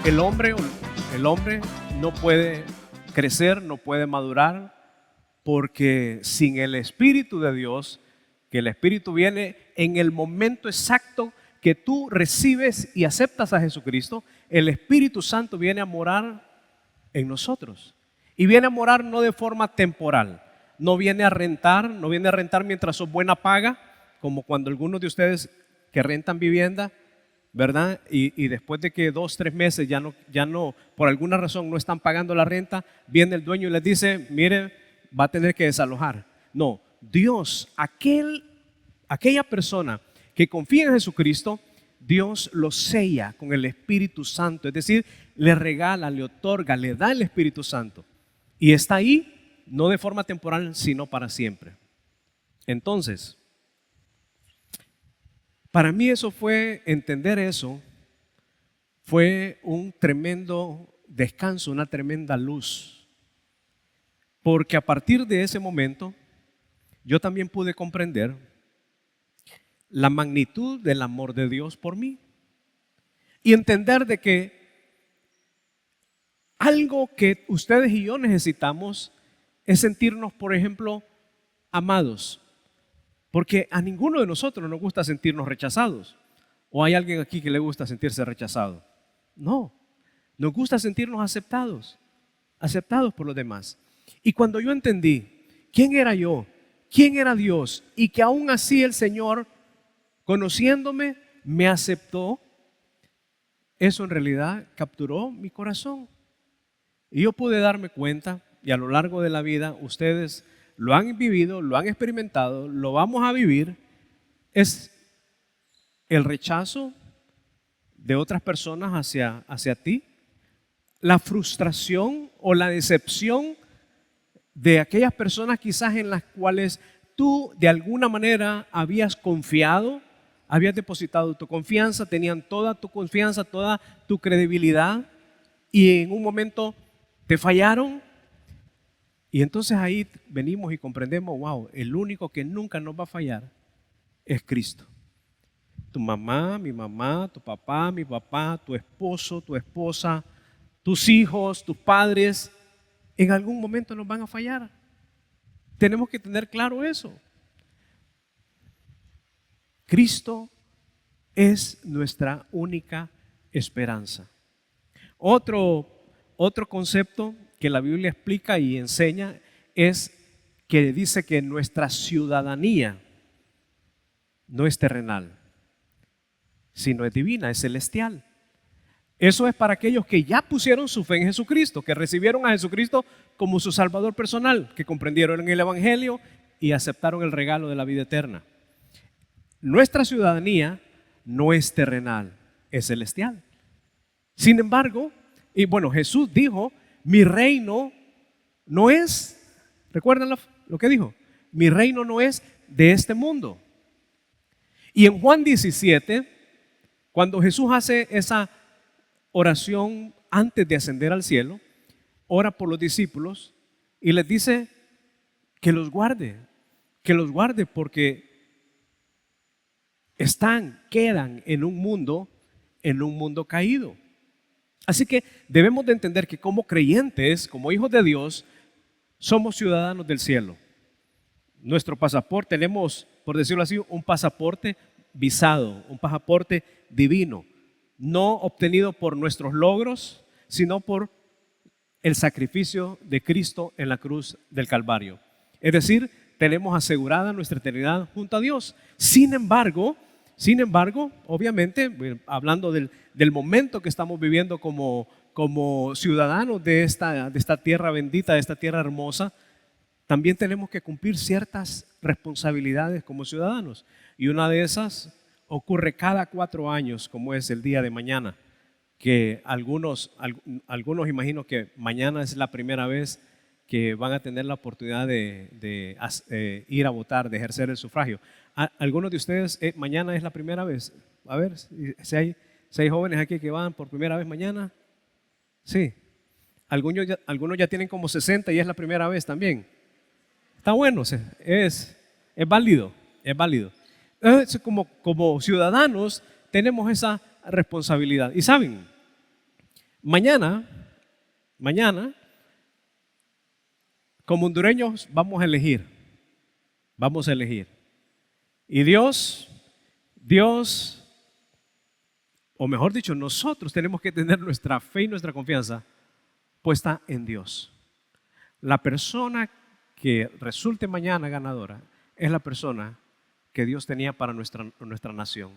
El hombre, el hombre no puede crecer, no puede madurar, porque sin el Espíritu de Dios, que el Espíritu viene en el momento exacto que tú recibes y aceptas a Jesucristo, el Espíritu Santo viene a morar en nosotros. Y viene a morar no de forma temporal, no viene a rentar, no viene a rentar mientras sos buena paga, como cuando algunos de ustedes que rentan vivienda, ¿verdad? Y después de que 2, 3 meses ya no, por alguna razón no están pagando la renta, viene el dueño y les dice, mire, va a tener que desalojar. No, Dios, aquella persona que confía en Jesucristo, Dios lo sella con el Espíritu Santo, es decir, le regala, le otorga, le da el Espíritu Santo. Y está ahí, no de forma temporal, sino para siempre. Entonces, para mí entender eso, fue un tremendo descanso, una tremenda luz. Porque a partir de ese momento, yo también pude comprender la magnitud del amor de Dios por mí. Y entender de que algo que ustedes y yo necesitamos es sentirnos, por ejemplo, amados. Porque a ninguno de nosotros nos gusta sentirnos rechazados. ¿O hay alguien aquí que le gusta sentirse rechazado? No, nos gusta sentirnos aceptados, aceptados por los demás. Y cuando yo entendí quién era yo, quién era Dios, y que aún así el Señor, conociéndome, me aceptó, eso en realidad capturó mi corazón. Y yo pude darme cuenta, y a lo largo de la vida ustedes lo han vivido, lo han experimentado, lo vamos a vivir, es el rechazo de otras personas hacia ti, la frustración o la decepción de aquellas personas quizás en las cuales tú de alguna manera habías confiado, habías depositado tu confianza, tenían toda tu confianza, toda tu credibilidad y en un momento te fallaron. Y entonces ahí venimos y comprendemos, wow, el único que nunca nos va a fallar es Cristo. Tu mamá, mi mamá, tu papá, mi papá, tu esposo, tu esposa, tus hijos, tus padres, en algún momento nos van a fallar. Tenemos que tener claro eso. Cristo es nuestra única esperanza. Otro concepto que la Biblia explica y enseña es que dice que nuestra ciudadanía no es terrenal, sino es divina, es celestial. Eso es para aquellos que ya pusieron su fe en Jesucristo, que recibieron a Jesucristo como su Salvador personal, que comprendieron el Evangelio y aceptaron el regalo de la vida eterna. Nuestra ciudadanía no es terrenal, es celestial. Sin embargo, y bueno, Jesús dijo, mi reino no es, ¿recuerdan lo que dijo? Mi reino no es de este mundo. Y en Juan 17, cuando Jesús hace esa oración antes de ascender al cielo, ora por los discípulos y les dice que los guarde porque quedan en un mundo caído. Así que debemos de entender que como creyentes, como hijos de Dios, somos ciudadanos del cielo. Nuestro pasaporte, tenemos, por decirlo así, un pasaporte visado, un pasaporte divino, no obtenido por nuestros logros, sino por el sacrificio de Cristo en la cruz del Calvario. Es decir, tenemos asegurada nuestra eternidad junto a Dios. Sin embargo, obviamente, hablando del momento que estamos viviendo como ciudadanos de esta tierra bendita, de esta tierra hermosa, también tenemos que cumplir ciertas responsabilidades como ciudadanos. Y una de esas ocurre cada 4 años, como es el día de mañana, que algunos imagino que mañana es la primera vez que van a tener la oportunidad de ir a votar, de ejercer el sufragio. ¿Algunos de ustedes mañana es la primera vez? A ver, si hay jóvenes aquí que van por primera vez mañana. Sí. Algunos ya tienen como 60 y es la primera vez también. Está bueno, es válido, es válido. Entonces, como ciudadanos tenemos esa responsabilidad. Y saben, Mañana, mañana, como hondureños vamos a elegir. Vamos a elegir. Y Dios, o mejor dicho, nosotros tenemos que tener nuestra fe y nuestra confianza puesta en Dios. La persona que resulte mañana ganadora es la persona que Dios tenía para nuestra nación.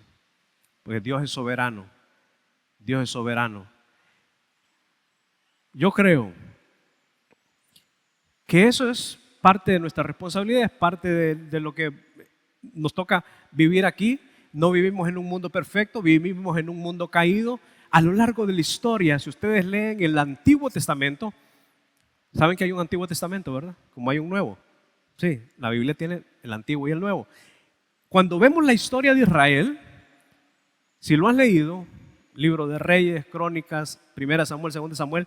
Porque Dios es soberano. Dios es soberano. Yo creo que eso es parte de nuestra responsabilidad, es parte de lo que nos toca vivir aquí. No vivimos en un mundo perfecto, vivimos en un mundo caído. A lo largo de la historia, si ustedes leen el Antiguo Testamento, saben que hay un Antiguo Testamento, ¿verdad? Como hay un Nuevo. Sí, la Biblia tiene el Antiguo y el Nuevo. Cuando vemos la historia de Israel, si lo has leído, libro de Reyes, Crónicas, 1 Samuel, 2 Samuel,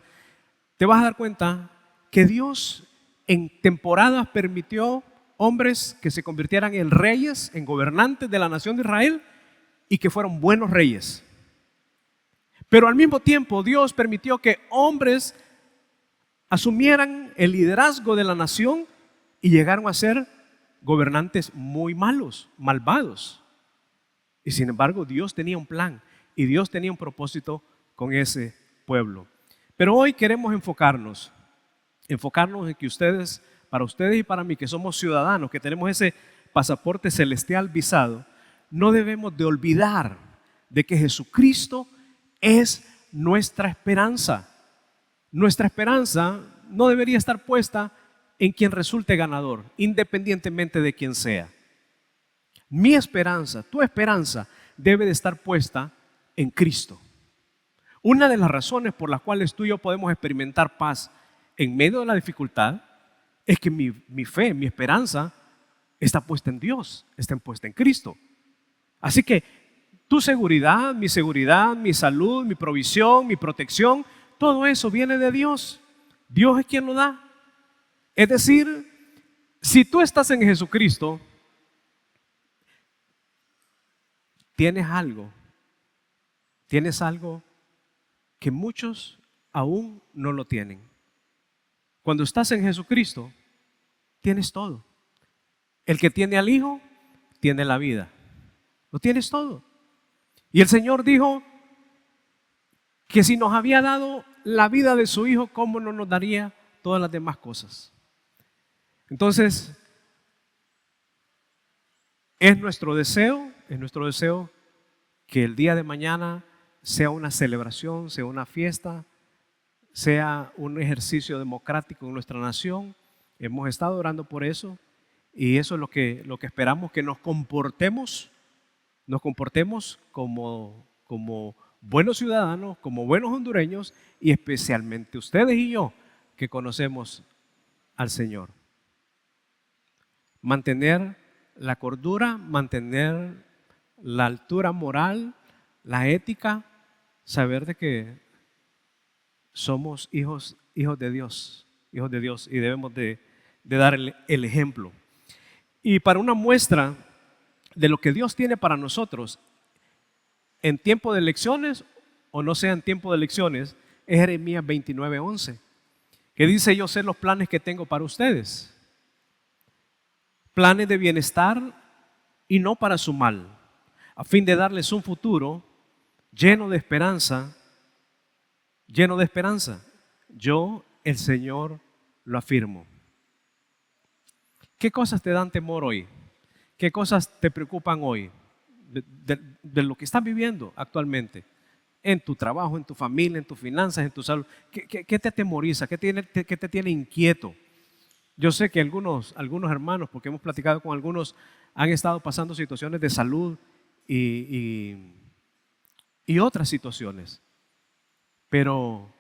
te vas a dar cuenta que Dios en temporadas permitió hombres que se convirtieran en reyes, en gobernantes de la nación de Israel y que fueron buenos reyes. Pero al mismo tiempo Dios permitió que hombres asumieran el liderazgo de la nación y llegaron a ser gobernantes muy malos, malvados. Y sin embargo Dios tenía un plan y Dios tenía un propósito con ese pueblo. Pero hoy queremos enfocarnos en que ustedes, para ustedes y para mí, que somos ciudadanos, que tenemos ese pasaporte celestial visado, no debemos de olvidar de que Jesucristo es nuestra esperanza. Nuestra esperanza no debería estar puesta en quien resulte ganador, independientemente de quién sea. Mi esperanza, tu esperanza, debe de estar puesta en Cristo. Una de las razones por las cuales tú y yo podemos experimentar paz en medio de la dificultad es que mi fe, mi esperanza está puesta en Dios, está puesta en Cristo. Así que tu seguridad, mi salud, mi provisión, mi protección, todo eso viene de Dios. Dios es quien lo da. Es decir, si tú estás en Jesucristo, tienes algo que muchos aún no lo tienen. Cuando estás en Jesucristo, tienes todo. El que tiene al Hijo, tiene la vida. Lo tienes todo. Y el Señor dijo que si nos había dado la vida de su Hijo, ¿cómo no nos daría todas las demás cosas? Entonces, es nuestro deseo que el día de mañana sea una celebración, sea una fiesta, sea un ejercicio democrático en nuestra nación. Hemos estado orando por eso y eso es lo que esperamos, que nos comportemos como buenos ciudadanos, como buenos hondureños y especialmente ustedes y yo que conocemos al Señor. Mantener la cordura, mantener la altura moral, la ética, saber de que somos hijos de Dios y debemos de dar el ejemplo. Y para una muestra de lo que Dios tiene para nosotros en tiempo de elecciones o no sea en tiempo de elecciones, es Jeremías 29:11, que dice: yo sé los planes que tengo para ustedes, planes de bienestar y no para su mal, a fin de darles un futuro lleno de esperanza. Yo, el Señor, lo afirmo. ¿Qué cosas te dan temor hoy? ¿Qué cosas te preocupan hoy de lo que estás viviendo actualmente? En tu trabajo, en tu familia, en tus finanzas, en tu salud. ¿Qué te atemoriza? ¿Qué te tiene inquieto? Yo sé que algunos hermanos, porque hemos platicado con algunos, han estado pasando situaciones de salud y otras situaciones. Pero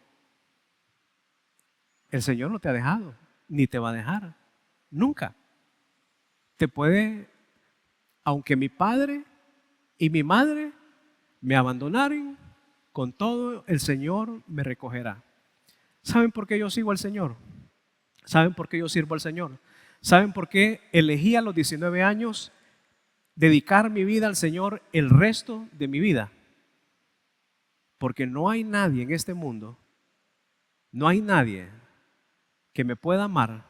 el Señor no te ha dejado, ni te va a dejar, nunca. Te puede, aunque mi padre y mi madre me abandonaren, con todo el Señor me recogerá. ¿Saben por qué yo sigo al Señor? ¿Saben por qué yo sirvo al Señor? ¿Saben por qué elegí a los 19 años dedicar mi vida al Señor el resto de mi vida? Porque no hay nadie en este mundo no hay nadie que me pueda amar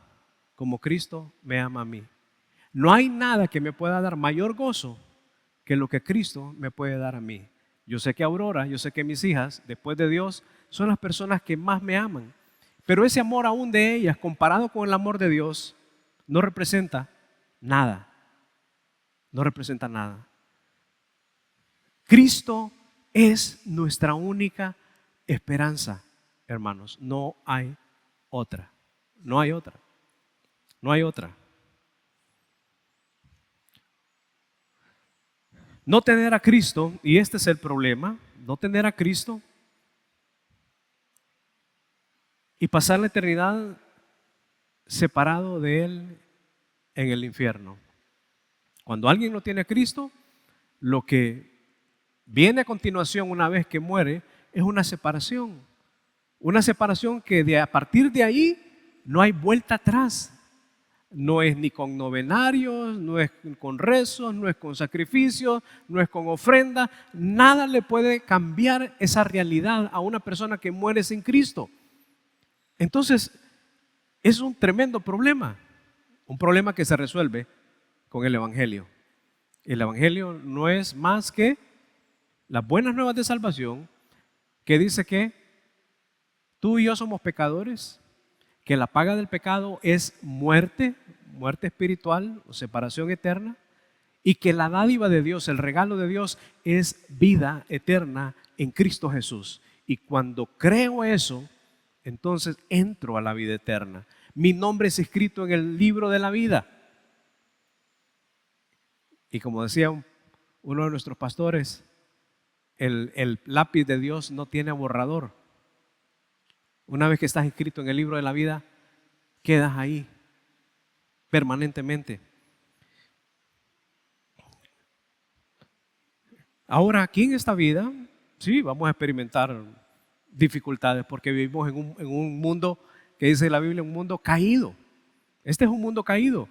como Cristo me ama a mí. No hay nada que me pueda dar mayor gozo que lo que Cristo me puede dar a mí. Yo sé que Aurora, yo sé que mis hijas, después de Dios, son las personas que más me aman. Pero ese amor aún de ellas, comparado con el amor de Dios, no representa nada. No representa nada. Cristo es nuestra única esperanza, hermanos. No hay otra. No hay otra. No hay otra. No tener a Cristo, y este es el problema, no tener a Cristo y pasar la eternidad separado de Él en el infierno. Cuando alguien no tiene a Cristo, lo que viene a continuación una vez que muere es una separación. Una separación que a partir de ahí no hay vuelta atrás. No es ni con novenarios, no es con rezos, no es con sacrificios, no es con ofrenda. Nada le puede cambiar esa realidad a una persona que muere sin Cristo. Entonces, es un tremendo problema. Un problema que se resuelve con el Evangelio. El Evangelio no es más que las buenas nuevas de salvación, que dice que tú y yo somos pecadores, que la paga del pecado es muerte, muerte espiritual o separación eterna, y que la dádiva de Dios, el regalo de Dios, es vida eterna en Cristo Jesús. Y cuando creo eso, entonces entro a la vida eterna. Mi nombre es escrito en el libro de la vida. Y como decía uno de nuestros pastores, el lápiz de Dios no tiene borrador. Una vez que estás escrito en el libro de la vida, quedas ahí permanentemente. Ahora, aquí en esta vida, sí, vamos a experimentar dificultades porque vivimos en un mundo que dice la Biblia, un mundo caído. Este es un mundo caído.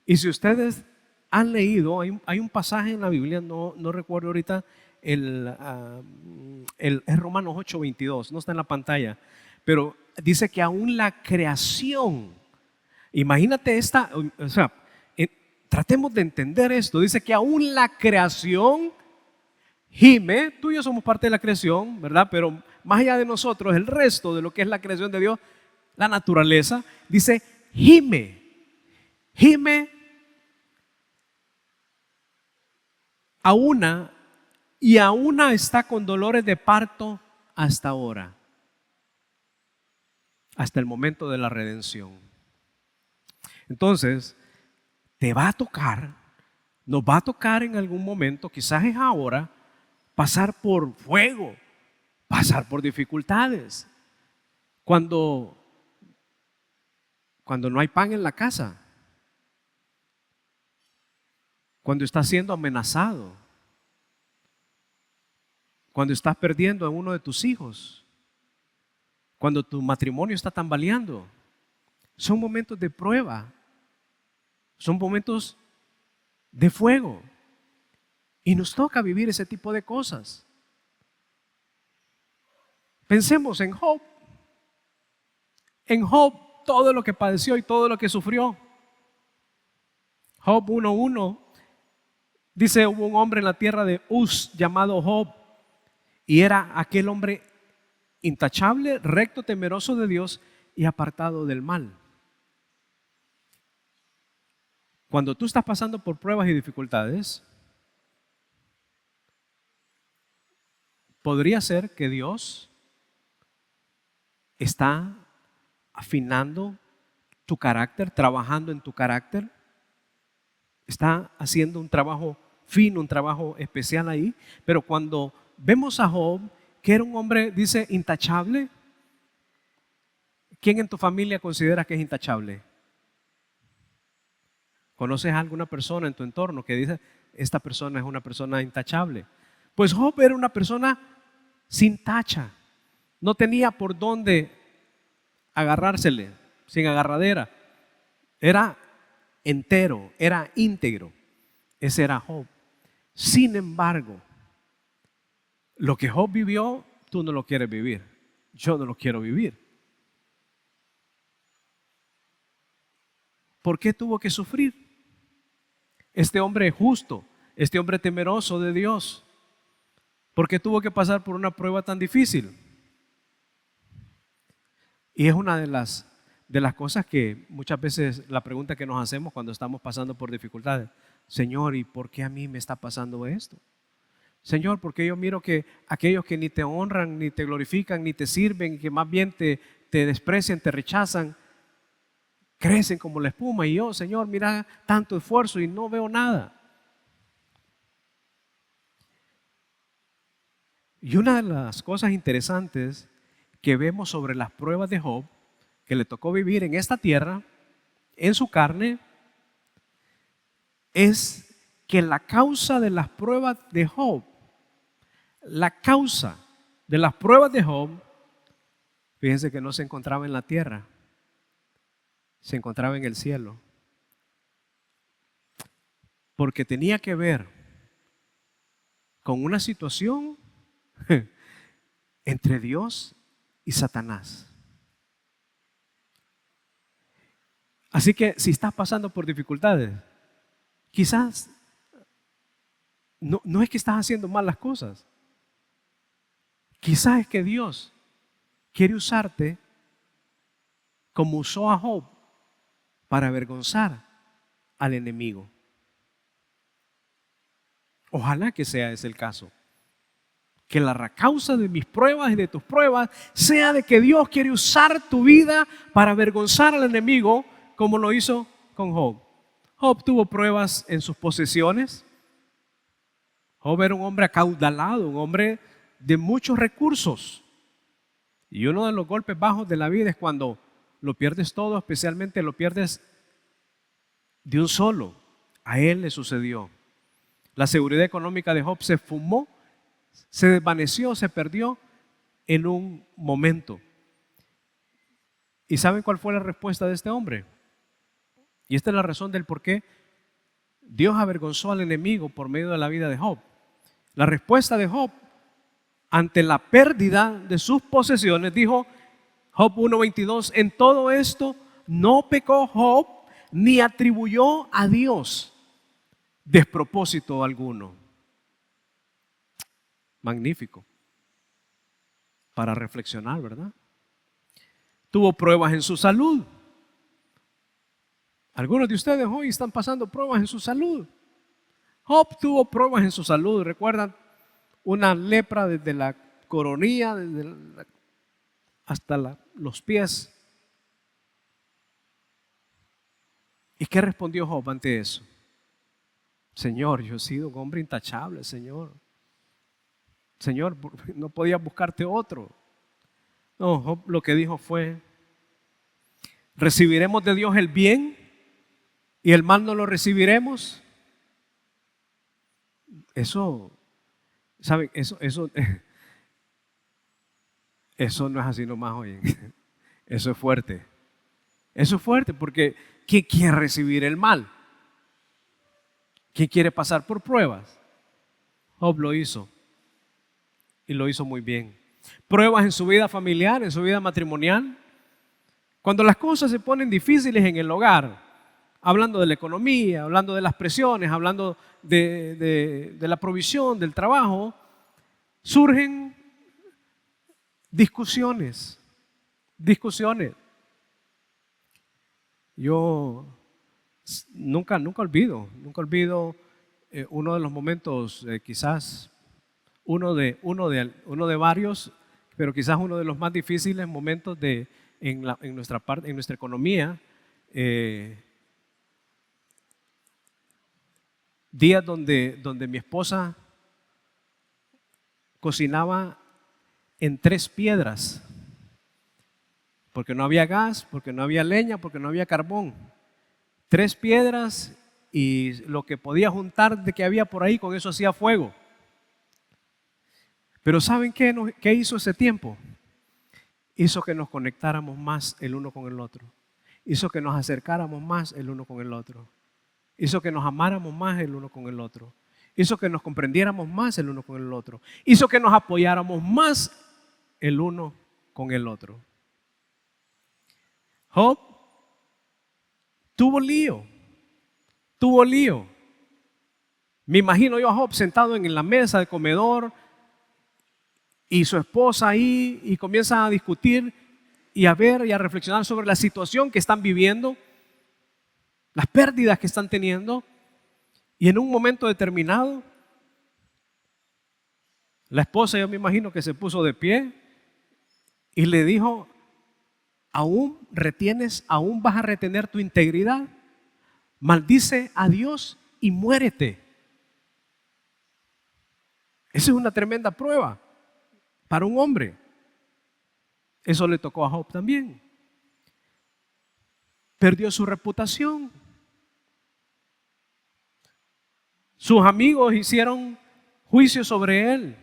Y si ustedes han leído, hay un pasaje en la Biblia, no recuerdo ahorita, es Romanos 8:22, no está en la pantalla, pero dice que aún la creación, imagínate tratemos de entender esto, dice que aún la creación gime, tú y yo somos parte de la creación, ¿verdad? Pero más allá de nosotros, el resto de lo que es la creación de Dios, la naturaleza, dice gime a una está con dolores de parto hasta ahora, hasta el momento de la redención. Entonces, te va a tocar, nos va a tocar en algún momento, quizás es ahora, pasar por fuego, pasar por dificultades. Cuando no hay pan en la casa, cuando estás siendo amenazado, cuando estás perdiendo a uno de tus hijos, cuando tu matrimonio está tambaleando, son momentos de prueba, son momentos de fuego. Y nos toca vivir ese tipo de cosas. Pensemos en Job. En Job, todo lo que padeció y todo lo que sufrió. Job 1:1 dice, hubo un hombre en la tierra de Uz llamado Job, y era aquel hombre intachable, recto, temeroso de Dios y apartado del mal. Cuando tú estás pasando por pruebas y dificultades, podría ser que Dios está afinando tu carácter, trabajando en tu carácter, está haciendo un trabajo fino, un trabajo especial ahí. Pero cuando vemos a Job, que era un hombre, dice, intachable, ¿quién en tu familia considera que es intachable? ¿Conoces a alguna persona en tu entorno que dice, esta persona es una persona intachable? Pues Job era una persona sin tacha, no tenía por dónde agarrársele, sin agarradera. Era entero, era íntegro. Ese era Job. Sin embargo, lo que Job vivió, tú no lo quieres vivir. Yo no lo quiero vivir. ¿Por qué tuvo que sufrir? Este hombre justo, este hombre temeroso de Dios, ¿por qué tuvo que pasar por una prueba tan difícil? Y es una de las cosas que muchas veces la pregunta que nos hacemos cuando estamos pasando por dificultades. Señor, ¿y por qué a mí me está pasando esto? Señor, porque yo miro que aquellos que ni te honran, ni te glorifican, ni te sirven, que más bien te desprecian, te rechazan, crecen como la espuma. Y yo, Señor, mira tanto esfuerzo y no veo nada. Y una de las cosas interesantes que vemos sobre las pruebas de Job, que le tocó vivir en esta tierra, en su carne, es que la causa de las pruebas de Job, la causa de las pruebas de Job, fíjense que no se encontraba en la tierra, se encontraba en el cielo. Porque tenía que ver con una situación entre Dios y Satanás. Así que si estás pasando por dificultades, quizás no es que estás haciendo mal las cosas. Quizás es que Dios quiere usarte como usó a Job para avergonzar al enemigo. Ojalá que sea ese el caso. Que la causa de mis pruebas y de tus pruebas sea de que Dios quiere usar tu vida para avergonzar al enemigo, como lo hizo con Job. Job tuvo pruebas en sus posesiones. Job era un hombre acaudalado, un hombre de muchos recursos. Y uno de los golpes bajos de la vida es cuando lo pierdes todo, especialmente lo pierdes de un solo. A él le sucedió. La seguridad económica de Job se fumó, se desvaneció, se perdió en un momento. ¿Y saben cuál fue la respuesta de este hombre? Y esta es la razón del por qué Dios avergonzó al enemigo por medio de la vida de Job. La respuesta de Job ante la pérdida de sus posesiones, dijo Job 1:22, en todo esto no pecó Job ni atribuyó a Dios despropósito alguno. Magnífico. Para reflexionar, ¿verdad? Tuvo pruebas en su salud. Algunos de ustedes hoy están pasando pruebas en su salud. Job tuvo pruebas en su salud. ¿Recuerdan? Una lepra desde la coronilla hasta los pies. ¿Y qué respondió Job ante eso? Señor, yo he sido un hombre intachable, Señor. Señor, no podía buscarte otro. No, Job lo que dijo fue, ¿recibiremos de Dios el bien y el mal no lo recibiremos? Eso, ¿saben? Eso no es así nomás, oye. Eso es fuerte. Eso es fuerte porque ¿quién quiere recibir el mal? ¿Quién quiere pasar por pruebas? Job lo hizo y lo hizo muy bien. Pruebas en su vida familiar, en su vida matrimonial. Cuando las cosas se ponen difíciles en el hogar, hablando de la economía, hablando de las presiones, hablando de la provisión, del trabajo, surgen discusiones. Yo nunca olvido uno de los momentos, quizás uno de varios, pero quizás uno de los más difíciles momentos en nuestra economía. Días donde mi esposa cocinaba en 3 piedras, porque no había gas, porque no había leña, porque no había carbón. 3 piedras y lo que podía juntar de que había por ahí, con eso hacía fuego. Pero ¿saben qué hizo ese tiempo? Hizo que nos conectáramos más el uno con el otro. Hizo que nos acercáramos más el uno con el otro. Hizo que nos amáramos más el uno con el otro. Hizo que nos comprendiéramos más el uno con el otro. Hizo que nos apoyáramos más el uno con el otro. Job tuvo lío, tuvo lío. Me imagino yo a Job sentado en la mesa de comedor y su esposa ahí y comienzan a discutir y a ver y a reflexionar sobre la situación que están viviendo, las pérdidas que están teniendo, y en un momento determinado la esposa, yo me imagino que se puso de pie y le dijo: ¿aún retienes, aún vas a retener tu integridad? Maldice a Dios y muérete. Esa es una tremenda prueba para un hombre. Eso le tocó a Job también. Perdió su reputación. Sus amigos hicieron juicio sobre él.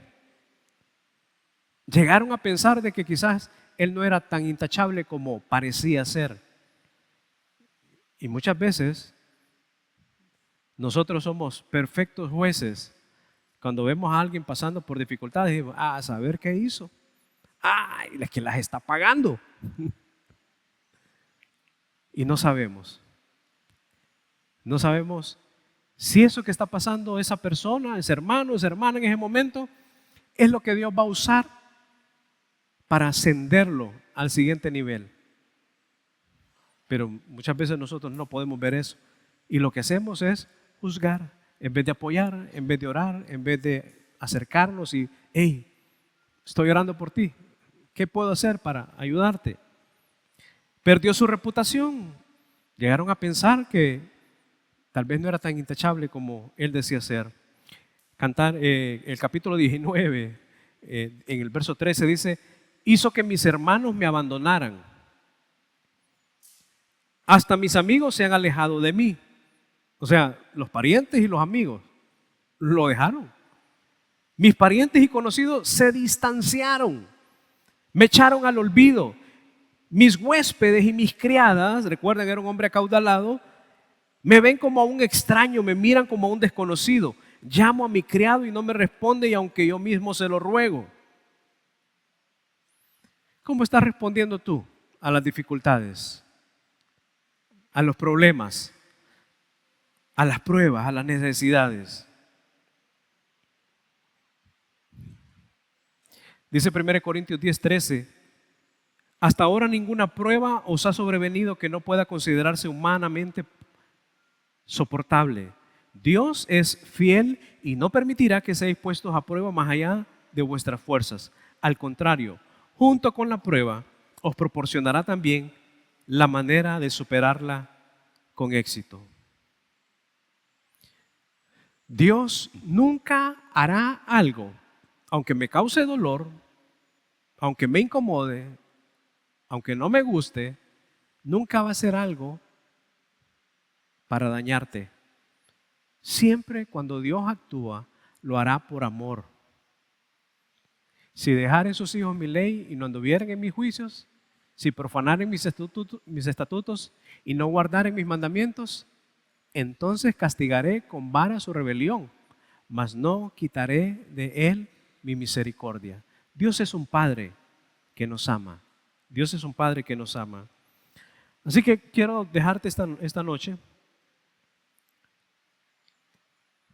Llegaron a pensar de que quizás él no era tan intachable como parecía ser. Y muchas veces nosotros somos perfectos jueces. Cuando vemos a alguien pasando por dificultades, decimos: a saber qué hizo. Es que las está pagando. Y no sabemos. No sabemos si eso que está pasando esa persona, ese hermano, esa hermana en ese momento, es lo que Dios va a usar para ascenderlo al siguiente nivel. Pero muchas veces nosotros no podemos ver eso. Y lo que hacemos es juzgar, en vez de apoyar, en vez de orar, en vez de acercarnos y: hey, estoy orando por ti. ¿Qué puedo hacer para ayudarte? Perdió su reputación. Llegaron a pensar que tal vez no era tan intachable como él decía ser. El capítulo 19, en el verso 13 dice: hizo que mis hermanos me abandonaran. Hasta mis amigos se han alejado de mí. O sea, los parientes y los amigos lo dejaron. Mis parientes y conocidos se distanciaron. Me echaron al olvido. Mis huéspedes y mis criadas, recuerden, era un hombre acaudalado, me ven como a un extraño, me miran como a un desconocido. Llamo a mi criado y no me responde, y aunque yo mismo se lo ruego. ¿Cómo estás respondiendo tú a las dificultades, a los problemas, a las pruebas, a las necesidades? Dice 1 Corintios 10:13: hasta ahora ninguna prueba os ha sobrevenido que no pueda considerarse humanamente soportable. Dios es fiel y no permitirá que seáis puestos a prueba más allá de vuestras fuerzas. Al contrario, junto con la prueba, os proporcionará también la manera de superarla con éxito. Dios nunca hará algo, aunque me cause dolor, aunque me incomode, aunque no me guste, nunca va a hacer algo para dañarte. Siempre cuando Dios actúa, lo hará por amor. Si dejaren sus hijos mi ley y no anduvieren en mis juicios, si profanaren mis estatutos y no guardaren mis mandamientos, entonces castigaré con vara su rebelión, mas no quitaré de él mi misericordia. Dios es un Padre que nos ama. Dios es un Padre que nos ama. Así que quiero dejarte esta noche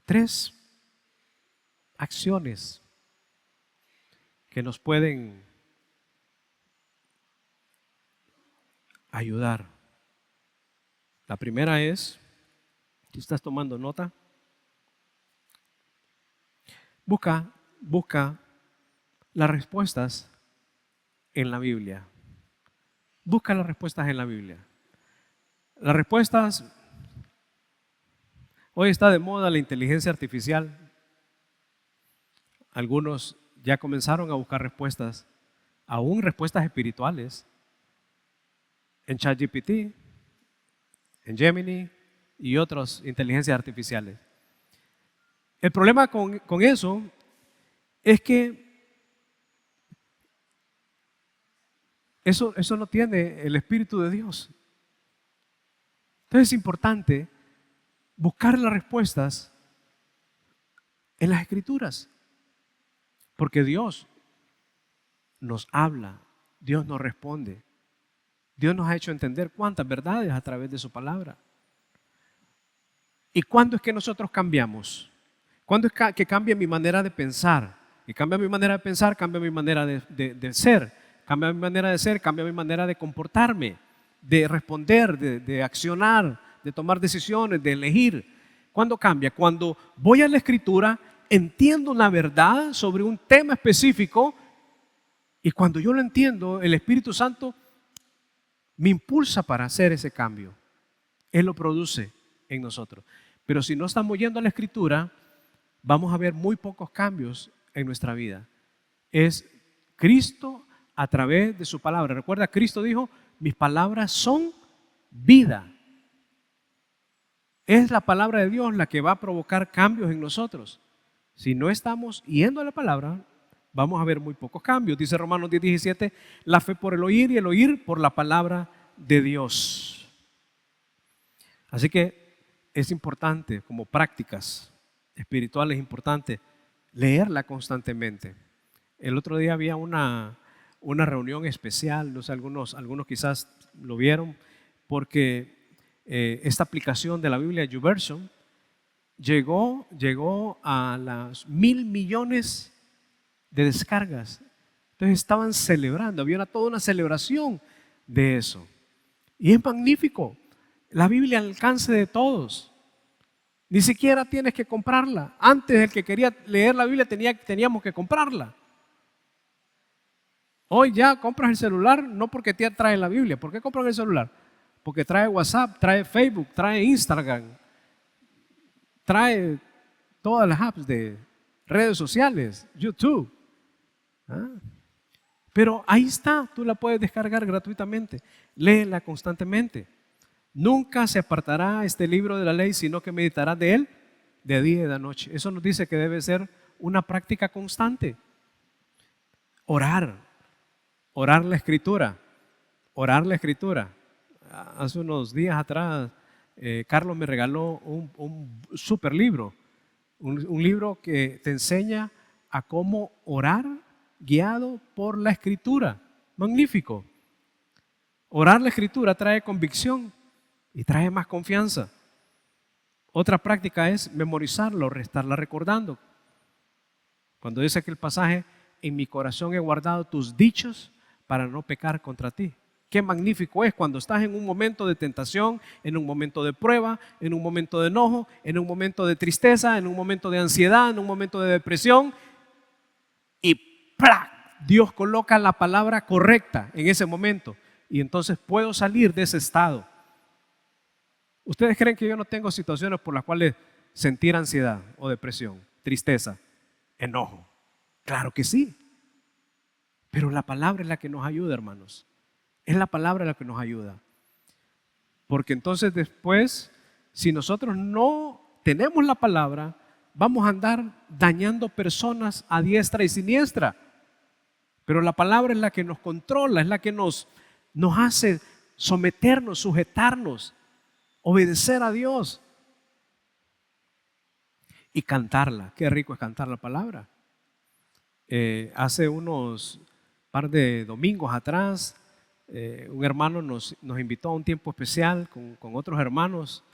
3 acciones que nos pueden ayudar. La primera es, si estás tomando nota, busca las respuestas en la Biblia. Busca las respuestas en la Biblia. Las respuestas, hoy está de moda la inteligencia artificial. Algunos ya comenzaron a buscar respuestas, aún respuestas espirituales, en ChatGPT, en Gemini y otras inteligencias artificiales. El problema con eso es que eso no tiene el Espíritu de Dios. Entonces es importante buscar las respuestas en las Escrituras, porque Dios nos habla, Dios nos responde, Dios nos ha hecho entender cuántas verdades a través de su palabra. ¿Y cuándo es que nosotros cambiamos? ¿Cuándo es que cambia mi manera de pensar? Y cambia mi manera de pensar, cambia mi manera de ser. Cambia mi manera de ser, cambia mi manera de comportarme, de responder, de accionar, de tomar decisiones, de elegir. ¿Cuándo cambia? Cuando voy a la Escritura, entiendo una verdad sobre un tema específico y cuando yo lo entiendo, el Espíritu Santo me impulsa para hacer ese cambio. Él lo produce en nosotros. Pero si no estamos yendo a la Escritura, vamos a ver muy pocos cambios en nuestra vida. Es Cristo a través de su palabra. Recuerda, Cristo dijo, mis palabras son vida. Es la palabra de Dios la que va a provocar cambios en nosotros. Si no estamos yendo a la palabra, vamos a ver muy pocos cambios. Dice Romanos 10:17, la fe por el oír y el oír por la palabra de Dios. Así que es importante, como prácticas espirituales, es importante leerla constantemente. El otro día había una reunión especial, no sé, algunos quizás lo vieron, porque esta aplicación de la Biblia, YouVersion, llegó a las 1.000 millones de descargas. Entonces estaban celebrando, había toda una celebración de eso. Y es magnífico. La Biblia al alcance de todos. Ni siquiera tienes que comprarla. Antes el que quería leer la Biblia teníamos que comprarla. Hoy ya compras el celular no porque te trae la Biblia. ¿Por qué compran el celular? Porque trae WhatsApp, trae Facebook, trae Instagram, trae todas las apps de redes sociales, YouTube. Pero ahí está, tú la puedes descargar gratuitamente. Léela constantemente. Nunca se apartará este libro de la ley, sino que meditará de él de día y de noche. Eso nos dice que debe ser una práctica constante. Orar la Escritura, orar la Escritura. Hace unos días atrás, Carlos me regaló un super libro, un libro que te enseña a cómo orar guiado por la Escritura. Magnífico. Orar la Escritura trae convicción y trae más confianza. Otra práctica es memorizarlo, estarla recordando. Cuando dice aquel pasaje, en mi corazón he guardado tus dichos para no pecar contra ti. Qué magnífico es cuando estás en un momento de tentación, en un momento de prueba, en un momento de enojo, en un momento de tristeza, en un momento de ansiedad, en un momento de depresión. Y ¡plac! Dios coloca la palabra correcta en ese momento. Y entonces puedo salir de ese estado. ¿Ustedes creen que yo no tengo situaciones por las cuales sentir ansiedad o depresión, tristeza, enojo? Claro que sí. Pero la palabra es la que nos ayuda, hermanos. Es la palabra la que nos ayuda. Porque entonces después, si nosotros no tenemos la palabra, vamos a andar dañando personas a diestra y siniestra. Pero la palabra es la que nos controla, es la que nos hace someternos, sujetarnos, obedecer a Dios y cantarla. Qué rico es cantar la palabra. Hace unos par de domingos atrás, un hermano nos invitó a un tiempo especial con otros hermanos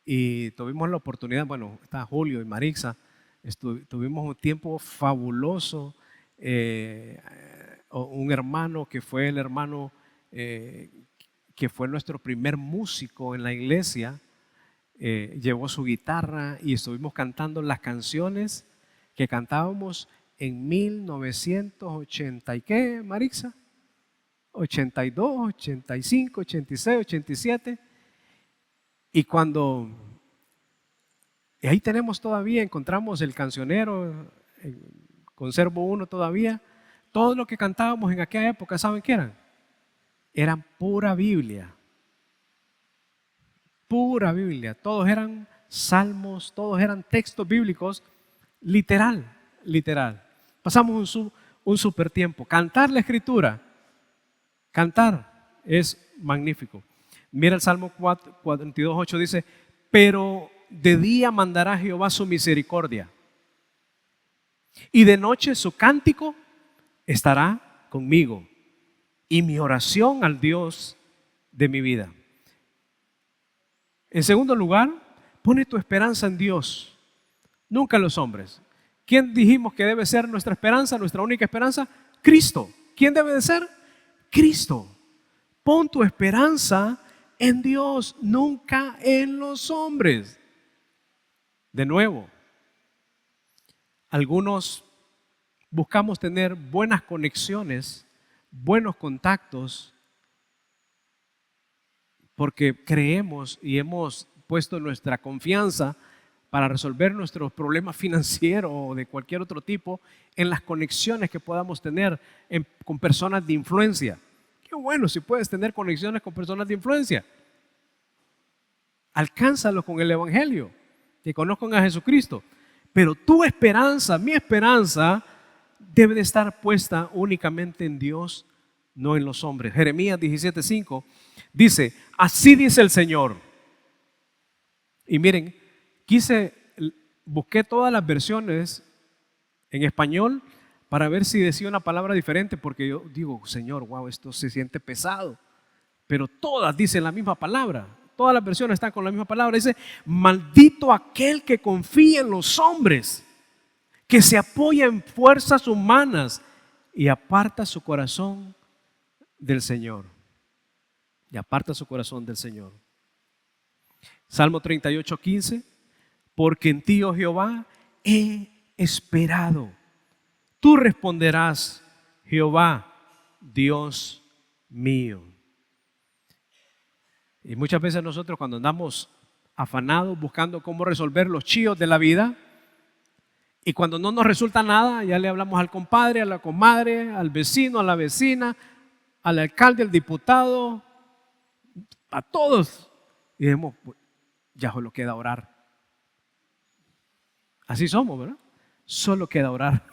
y tuvimos la oportunidad, bueno, está Julio y Marixa, tuvimos un tiempo fabuloso. Un hermano que fue el hermano que fue nuestro primer músico en la iglesia, llevó su guitarra y estuvimos cantando las canciones que cantábamos en 1980 y qué, Marixa, 82, 85, 86, 87. Y y ahí tenemos todavía, encontramos el cancionero, conservo uno todavía. Todo lo que cantábamos en aquella época, ¿saben qué eran? Eran pura Biblia. Pura Biblia. Todos eran salmos, todos eran textos bíblicos, literal. Pasamos un super tiempo. Cantar la Escritura, cantar es magnífico. Mira el Salmo 42:8 dice, pero de día mandará Jehová su misericordia y de noche su cántico estará conmigo y mi oración al Dios de mi vida. En segundo lugar, Pone tu esperanza en Dios, nunca en los hombres. ¿Quién dijimos que debe ser nuestra esperanza, nuestra única esperanza? Cristo. ¿Quién debe de ser? Cristo. Pon tu esperanza en Dios, nunca en los hombres. De nuevo, algunos buscamos tener buenas conexiones, buenos contactos, porque creemos y hemos puesto nuestra confianza para resolver nuestros problemas financieros o de cualquier otro tipo en las conexiones que podamos tener con personas de influencia. Qué bueno si puedes tener conexiones con personas de influencia. Alcánzalo con el Evangelio, que conozcan a Jesucristo. Pero tu esperanza, mi esperanza, debe de estar puesta únicamente en Dios, no en los hombres. Jeremías 17:5 dice, así dice el Señor. Y miren, busqué todas las versiones en español para ver si decía una palabra diferente, porque yo digo, Señor, wow, esto se siente pesado. Pero todas dicen la misma palabra. Todas las versiones están con la misma palabra. Dice, maldito aquel que confía en los hombres, que se apoya en fuerzas humanas y aparta su corazón del Señor. Y aparta su corazón del Señor. Salmo 38:15, porque en ti, oh Jehová, he esperado. Tú responderás, Jehová, Dios mío. Y muchas veces nosotros cuando andamos afanados buscando cómo resolver los chíos de la vida, y cuando no nos resulta nada, ya le hablamos al compadre, a la comadre, al vecino, a la vecina, al alcalde, al diputado, a todos. Y decimos, ya solo queda orar. Así somos, ¿verdad? Solo queda orar.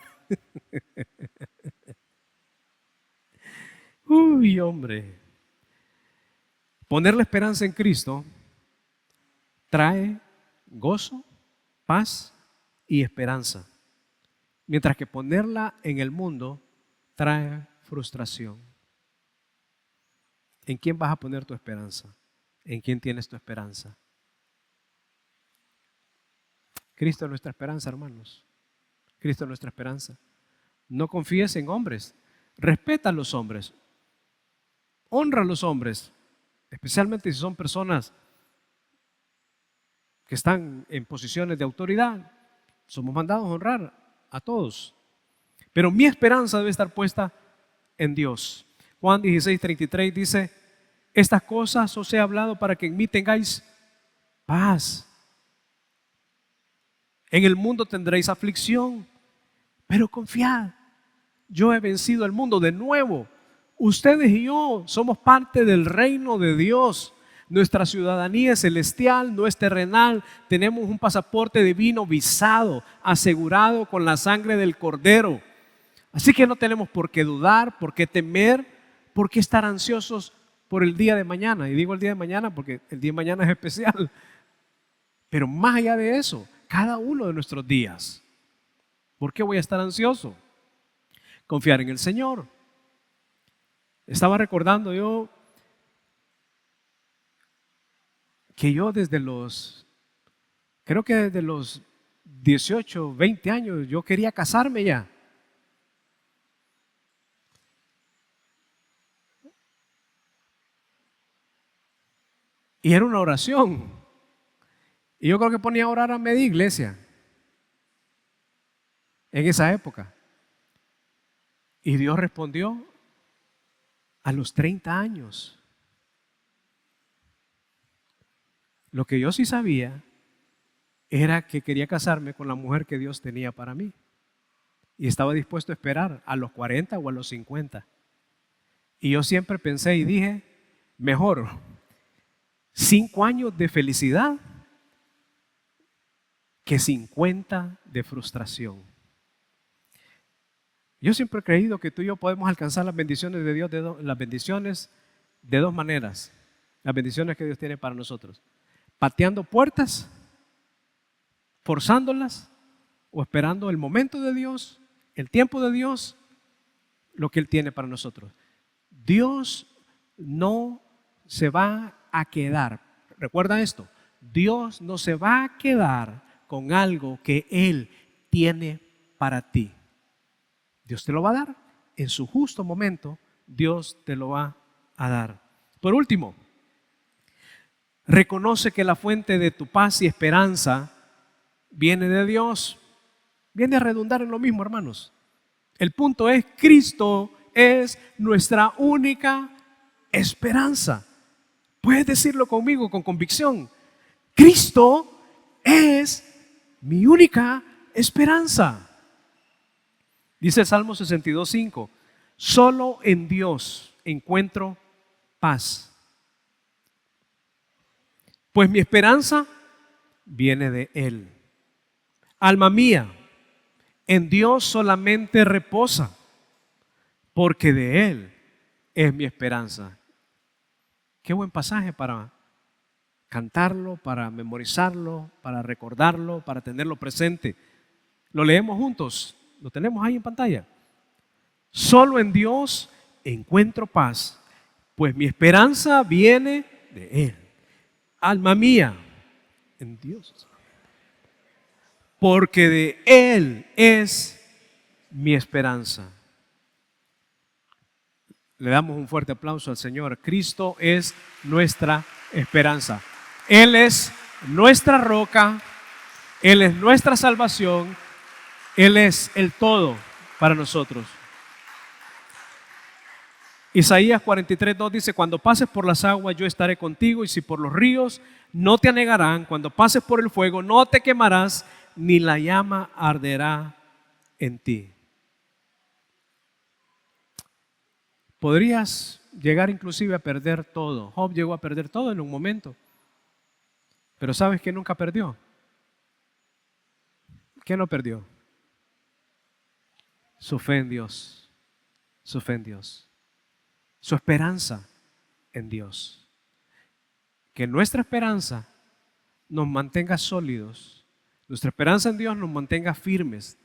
Uy, hombre. Poner la esperanza en Cristo trae gozo, paz y esperanza. Mientras que ponerla en el mundo trae frustración. ¿En quién vas a poner tu esperanza? ¿En quién tienes tu esperanza? Cristo es nuestra esperanza, hermanos. Cristo es nuestra esperanza. No confíes en hombres. Respeta a los hombres. Honra a los hombres. Especialmente si son personas que están en posiciones de autoridad. Somos mandados a honrar a todos. Pero mi esperanza debe estar puesta en Dios. Juan 16:33 dice, estas cosas os he hablado para que en mí tengáis paz. En el mundo tendréis aflicción, pero confiad, yo he vencido al mundo. De nuevo, ustedes y yo somos parte del reino de Dios. Nuestra ciudadanía es celestial, no es terrenal. Tenemos un pasaporte divino visado, asegurado con la sangre del Cordero. Así que no tenemos por qué dudar, por qué temer, por qué estar ansiosos por el día de mañana. Y digo el día de mañana porque el día de mañana es especial. Pero más allá de eso, cada uno de nuestros días, ¿por qué voy a estar ansioso? Confiar en el Señor. Estaba recordando yo que yo creo que desde los 18, 20 años, yo quería casarme ya. Y era una oración. Y yo creo que ponía a orar a media iglesia en esa época. Y Dios respondió a los 30 años. Lo que yo sí sabía era que quería casarme con la mujer que Dios tenía para mí. Y estaba dispuesto a esperar a los 40 o a los 50. Y yo siempre pensé y dije, mejor 5 años de felicidad que 50 de frustración. Yo siempre he creído que tú y yo podemos alcanzar las bendiciones de Dios, las bendiciones de dos maneras. Las bendiciones que Dios tiene para nosotros. Pateando puertas, forzándolas o esperando el momento de Dios, el tiempo de Dios, lo que Él tiene para nosotros. Dios no se va a quedar. Recuerda esto, Dios no se va a quedar con algo que Él tiene para ti. Dios te lo va a dar. En su justo momento, Dios te lo va a dar. Por último, reconoce que la fuente de tu paz y esperanza viene de Dios. Viene a redundar en lo mismo, hermanos. El punto es, Cristo es nuestra única esperanza. Puedes decirlo conmigo con convicción. Cristo es mi única esperanza. Dice el Salmo 62:5, solo en Dios encuentro paz, pues mi esperanza viene de Él. Alma mía, en Dios solamente reposa, porque de Él es mi esperanza. Qué buen pasaje para cantarlo, para memorizarlo, para recordarlo, para tenerlo presente. Lo leemos juntos, lo tenemos ahí en pantalla. Solo en Dios encuentro paz, pues mi esperanza viene de Él. Alma mía, en Dios, porque de Él es mi esperanza. Le damos un fuerte aplauso al Señor. Cristo es nuestra esperanza. Él es nuestra roca, Él es nuestra salvación, Él es el todo para nosotros. Isaías 43:2 dice, cuando pases por las aguas yo estaré contigo, y si por los ríos no te anegarán, cuando pases por el fuego no te quemarás, ni la llama arderá en ti. Podrías llegar inclusive a perder todo. Job llegó a perder todo en un momento. Pero ¿sabes qué nunca perdió? ¿Qué no perdió? Su fe en Dios. Su fe en Dios. Su esperanza en Dios. Que nuestra esperanza nos mantenga sólidos. Nuestra esperanza en Dios nos mantenga firmes.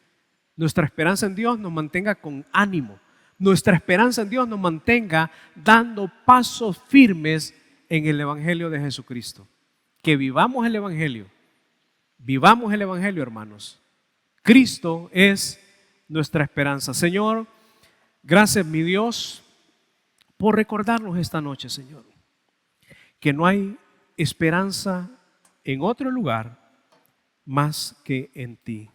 Nuestra esperanza en Dios nos mantenga con ánimo. Nuestra esperanza en Dios nos mantenga dando pasos firmes en el Evangelio de Jesucristo. Que vivamos el Evangelio. Vivamos el Evangelio, hermanos. Cristo es nuestra esperanza. Señor, gracias, mi Dios, por recordarnos esta noche, Señor, que no hay esperanza en otro lugar más que en ti.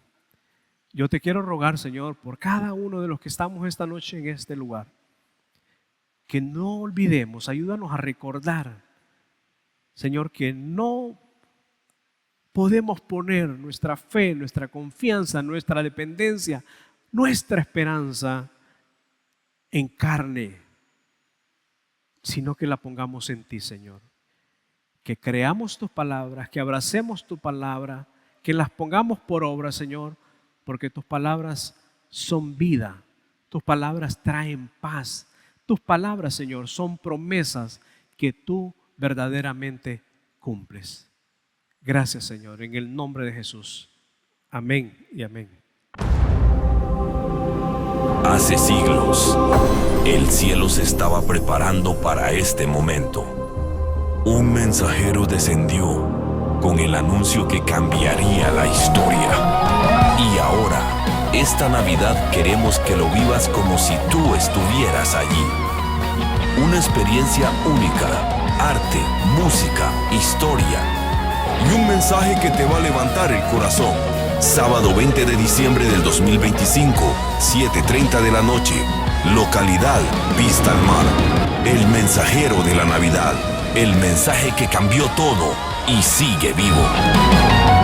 Yo te quiero rogar, Señor, por cada uno de los que estamos esta noche en este lugar, que no olvidemos, ayúdanos a recordar, Señor, que no podemos poner nuestra fe, nuestra confianza, nuestra dependencia, nuestra esperanza en carne, sino que la pongamos en ti, Señor. Que creamos tus palabras, que abracemos tu palabra, que las pongamos por obra, Señor, porque tus palabras son vida, tus palabras traen paz, tus palabras, Señor, son promesas que tú verdaderamente cumples. Gracias, Señor, en el nombre de Jesús. Amén y amén. Hace siglos, el cielo se estaba preparando para este momento. Un mensajero descendió con el anuncio que cambiaría la historia. Y ahora, esta Navidad queremos que lo vivas como si tú estuvieras allí. Una experiencia única, arte, música, historia y un mensaje que te va a levantar el corazón. Sábado 20 de diciembre del 2025, 7:30 de la noche. Localidad Vista al Mar. El mensajero de la Navidad. El mensaje que cambió todo y sigue vivo.